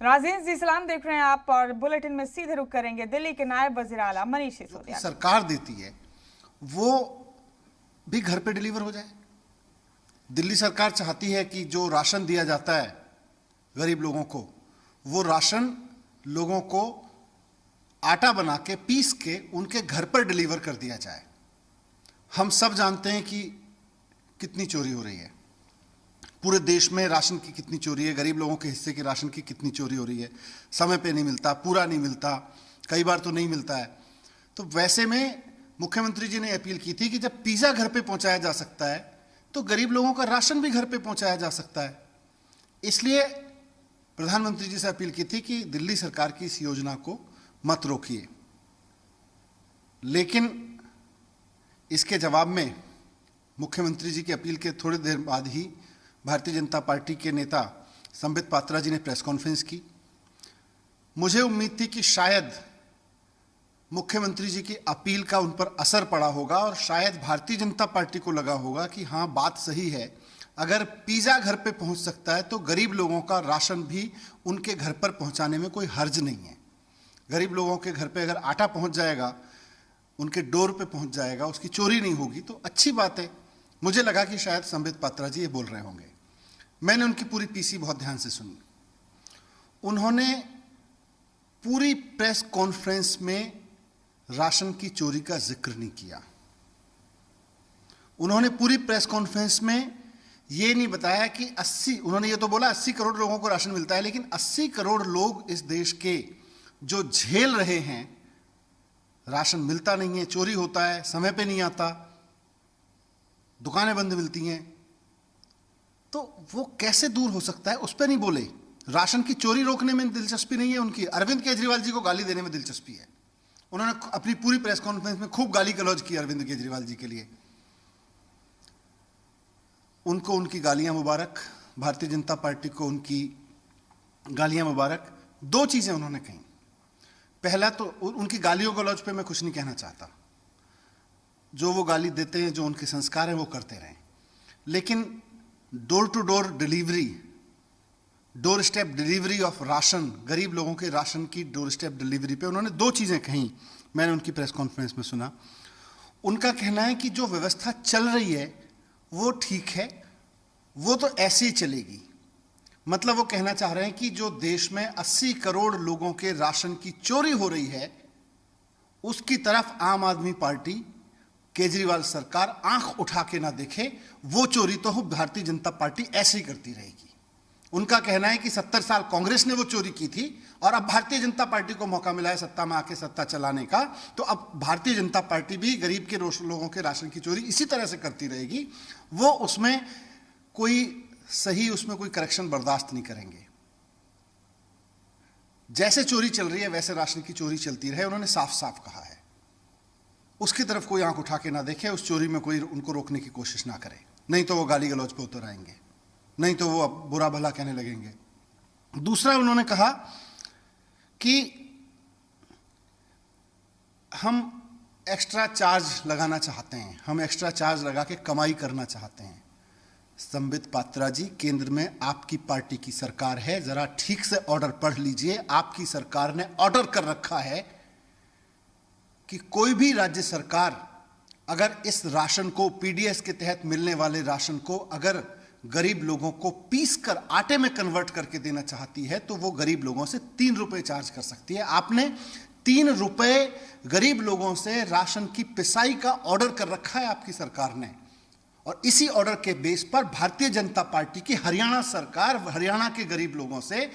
राजेश जी सलाम, देख रहे हैं आप और बुलेटिन में सीधे रुक करेंगे दिल्ली के नायब वजीर आला मनीष सिसोदिया। सरकार देती है वो भी घर पे डिलीवर हो जाए। दिल्ली सरकार चाहती है कि जो राशन दिया जाता है गरीब लोगों को, वो राशन लोगों को आटा बना के पीस के उनके घर पर डिलीवर कर दिया जाए। हम सब जानते हैं कि कितनी चोरी हो रही है पूरे देश में, राशन की कितनी चोरी है, गरीब लोगों के हिस्से के राशन की कितनी चोरी हो रही है। समय पे नहीं मिलता, पूरा नहीं मिलता, कई बार तो नहीं मिलता है। तो वैसे में मुख्यमंत्री जी ने अपील की थी कि जब पिज़्ज़ा घर पे पहुंचाया जा सकता है तो गरीब लोगों का राशन भी घर पे पहुंचाया जा सकता है। इसलिए प्रधानमंत्री जी से अपील की थी कि दिल्ली सरकार की इस योजना को मत रोकिए। लेकिन इसके जवाब में मुख्यमंत्री जी की अपील के थोड़ी देर बाद ही भारतीय जनता पार्टी के नेता संबित पात्रा जी ने प्रेस कॉन्फ्रेंस की। मुझे उम्मीद थी कि शायद मुख्यमंत्री जी की अपील का उन पर असर पड़ा होगा और शायद भारतीय जनता पार्टी को लगा होगा कि हाँ, बात सही है, अगर पिज़्ज़ा घर पे पहुंच सकता है तो गरीब लोगों का राशन भी उनके घर पर पहुंचाने में कोई हर्ज नहीं है। गरीब लोगों के घर पे अगर आटा पहुंच जाएगा, उनके डोर पे पहुंच जाएगा, उसकी चोरी नहीं होगी तो अच्छी बात है। मुझे लगा कि शायद संबित पात्रा जी ये बोल रहे होंगे। मैंने उनकी पूरी पीसी बहुत ध्यान से सुनी। उन्होंने पूरी प्रेस कॉन्फ्रेंस में राशन की चोरी का जिक्र नहीं किया। उन्होंने पूरी प्रेस कॉन्फ्रेंस में ये नहीं बताया कि उन्होंने ये तो बोला 80 करोड़ लोगों को राशन मिलता है, लेकिन 80 करोड़ लोग इस देश के जो झेल रहे हैं, राशन मिलता नहीं है, चोरी होता है, समय पे नहीं आता, दुकानें बंद मिलती हैं, तो वो कैसे दूर हो सकता है, उस पर नहीं बोले। राशन की चोरी रोकने में दिलचस्पी नहीं है उनकी, अरविंद केजरीवाल जी को गाली देने में दिलचस्पी है। उन्होंने अपनी पूरी प्रेस कॉन्फ्रेंस में खूब गाली गलौज की अरविंद केजरीवाल जी के लिए। उनको उनकी गालियां मुबारक, भारतीय जनता पार्टी को उनकी गालियां मुबारक। दो चीजें उन्होंने कही। पहला तो उनकी गालियों गलौज पे मैं कुछ नहीं कहना चाहता, जो वो गाली देते हैं, जो उनके संस्कार हैं वो करते रहें, लेकिन door to door delivery, doorstep delivery of ration, गरीब लोगों के राशन की डोर स्टेप डिलीवरी पे उन्होंने दो चीज़ें कहीं, मैंने उनकी प्रेस कॉन्फ्रेंस में सुना। उनका कहना है कि जो व्यवस्था चल रही है वो ठीक है, वो तो ऐसे ही चलेगी। मतलब वो कहना चाह रहे हैं कि जो देश में 80 करोड़ लोगों के राशन की चोरी हो रही है, उसकी तरफ आम आदमी पार्टी, केजरीवाल सरकार आंख उठा के ना देखे। वो चोरी तो भारतीय जनता पार्टी ऐसे ही करती रहेगी। उनका कहना है कि 70 साल कांग्रेस ने वो चोरी की थी और अब भारतीय जनता पार्टी को मौका मिला है सत्ता में आके सत्ता चलाने का, तो अब भारतीय जनता पार्टी भी गरीब के लोगों के राशन की चोरी इसी तरह से करती रहेगी। वो उसमें कोई करेक्शन बर्दाश्त नहीं करेंगे। जैसे चोरी चल रही है वैसे राशन की चोरी चलती रहे, उन्होंने साफ साफ कहा है। उसकी तरफ कोई आंख उठा के ना देखे, उस चोरी में कोई उनको रोकने की कोशिश ना करे, नहीं तो वो गाली गलौज पे उतर आएंगे, नहीं तो वो अब बुरा भला कहने लगेंगे। दूसरा उन्होंने कहा कि हम एक्स्ट्रा चार्ज लगाना चाहते हैं, हम एक्स्ट्रा चार्ज लगा के कमाई करना चाहते हैं। संबित पात्रा जी, केंद्र में आपकी पार्टी की सरकार है, जरा ठीक से ऑर्डर पढ़ लीजिए। आपकी सरकार ने ऑर्डर कर रखा है कि कोई भी राज्य सरकार अगर इस राशन को, पीडीएस के तहत मिलने वाले राशन को अगर गरीब लोगों को पीस कर आटे में कन्वर्ट करके देना चाहती है तो वो गरीब लोगों से 3 रुपए चार्ज कर सकती है। आपने 3 रुपए गरीब लोगों से राशन की पिसाई का ऑर्डर कर रखा है आपकी सरकार ने, और इसी ऑर्डर के बेस पर भारतीय जनता पार्टी की हरियाणा सरकार हरियाणा के गरीब लोगों से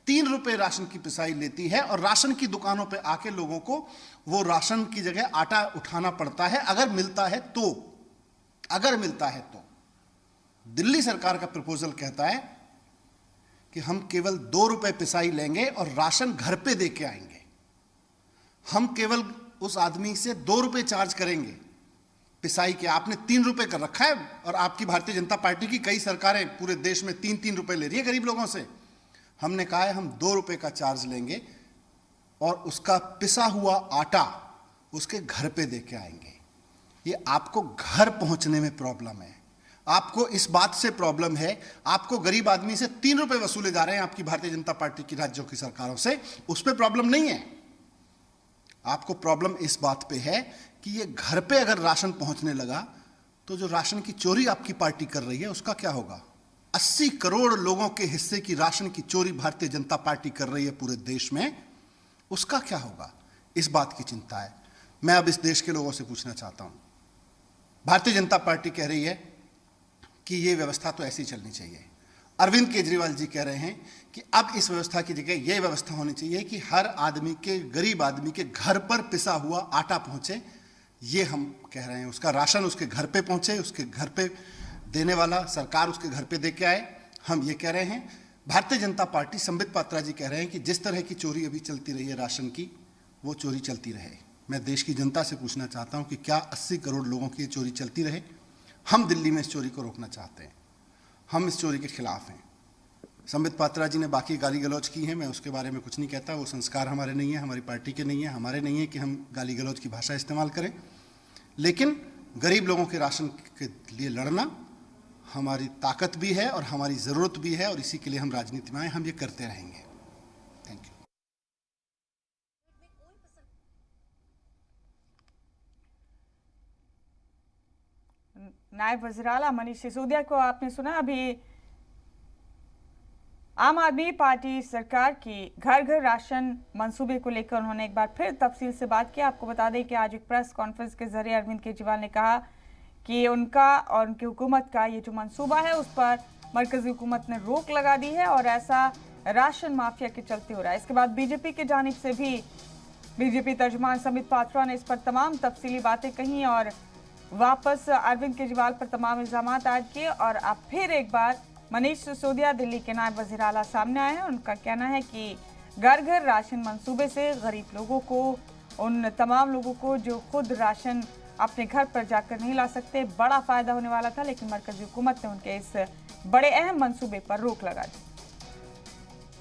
3 रुपए राशन की पिसाई लेती है और राशन की दुकानों पे आके लोगों को वो राशन की जगह आटा उठाना पड़ता है, अगर मिलता है तो। दिल्ली सरकार का प्रपोजल कहता है कि हम केवल 2 रुपए पिसाई लेंगे और राशन घर पे दे के आएंगे। हम केवल उस आदमी से 2 रुपए चार्ज करेंगे पिसाई के। आपने 3 रुपए कर रखा है और आपकी भारतीय जनता पार्टी की कई सरकारें पूरे देश में 3-3 रुपए ले रही है गरीब लोगों से। हमने कहा है हम 2 रुपए का चार्ज लेंगे और उसका पिसा हुआ आटा उसके घर पे दे के आएंगे। ये आपको घर पहुंचने में प्रॉब्लम है। आपको इस बात से प्रॉब्लम है, आपको गरीब आदमी से 3 रुपए वसूले जा रहे हैं आपकी भारतीय जनता पार्टी की राज्यों की सरकारों से, उस पर प्रॉब्लम नहीं है। आपको प्रॉब्लम इस बात पे है कि ये घर पे अगर राशन पहुंचने लगा तो जो राशन की चोरी आपकी पार्टी कर रही है उसका क्या होगा। 80 करोड़ लोगों के हिस्से की राशन की चोरी भारतीय जनता पार्टी कर रही है पूरे देश में, उसका क्या होगा, इस बात की चिंता है। मैं अब इस देश के लोगों से पूछना चाहता हूं, भारतीय जनता पार्टी कह रही है कि ये व्यवस्था तो ऐसी चलनी चाहिए। अरविंद केजरीवाल जी कह रहे हैं कि अब इस व्यवस्था की जगह यह व्यवस्था होनी चाहिए कि हर आदमी के, गरीब आदमी के घर पर पिसा हुआ आटा पहुंचे। ये हम कह रहे हैं, उसका राशन उसके घर पे पहुंचे, उसके घर पे देने वाला सरकार उसके घर पे दे के आए, हम ये कह रहे हैं। भारतीय जनता पार्टी, संबित पात्रा जी कह रहे हैं कि जिस तरह की चोरी अभी चलती रही है राशन की, वो चोरी चलती रहे। मैं देश की जनता से पूछना चाहता हूं कि क्या 80 करोड़ लोगों की ये चोरी चलती रहे। हम दिल्ली में इस चोरी को रोकना चाहते हैं, हम इस चोरी के खिलाफ हैं। संबित पात्रा जी ने बाकी गाली गलौज की है, मैं उसके बारे में कुछ नहीं कहता, वो संस्कार हमारे नहीं है, हमारी पार्टी के नहीं है, हमारे नहीं है कि हम गाली गलौज की भाषा इस्तेमाल करें। लेकिन गरीब लोगों के राशन के लिए लड़ना हमारी ताकत भी है और हमारी ज़रूरत भी है, और इसी के लिए हम राजनीति में आए, हम ये करते रहेंगे। Thank you. नायब वज़ीर आला मनीष सिसोदिया को आपने सुना। अभी आम आदमी पार्टी सरकार की घर घर राशन मंसूबे को लेकर उन्होंने एक बार फिर तफसील से बात की। आपको बता दें कि आज एक प्रेस कॉन्फ्रेंस के जरिए अरविंद केजरीवाल ने कहा कि उनका और उनकी हुकूमत का ये जो मंसूबा है उस पर मरकजी हुकूमत ने रोक लगा दी है और ऐसा राशन माफिया के चलते हो रहा है। इसके बाद बीजेपी की जानिब से भी बीजेपी तर्जुमान संबित पात्रा ने इस पर तमाम तफसीली बातें कही और वापस अरविंद केजरीवाल पर तमाम इल्जाम आयद किए। और अब फिर एक बार मनीष सिसोदिया दिल्ली के नायब वज़ीर आला सामने आए हैं। उनका कहना है कि घर घर राशन मंसूबे से गरीब लोगों को, उन तमाम लोगों को जो खुद राशन अपने घर पर जाकर नहीं ला सकते, बड़ा फायदा होने वाला था, लेकिन मरकजी हुकूमत ने उनके इस बड़े अहम मंसूबे पर रोक लगा दी।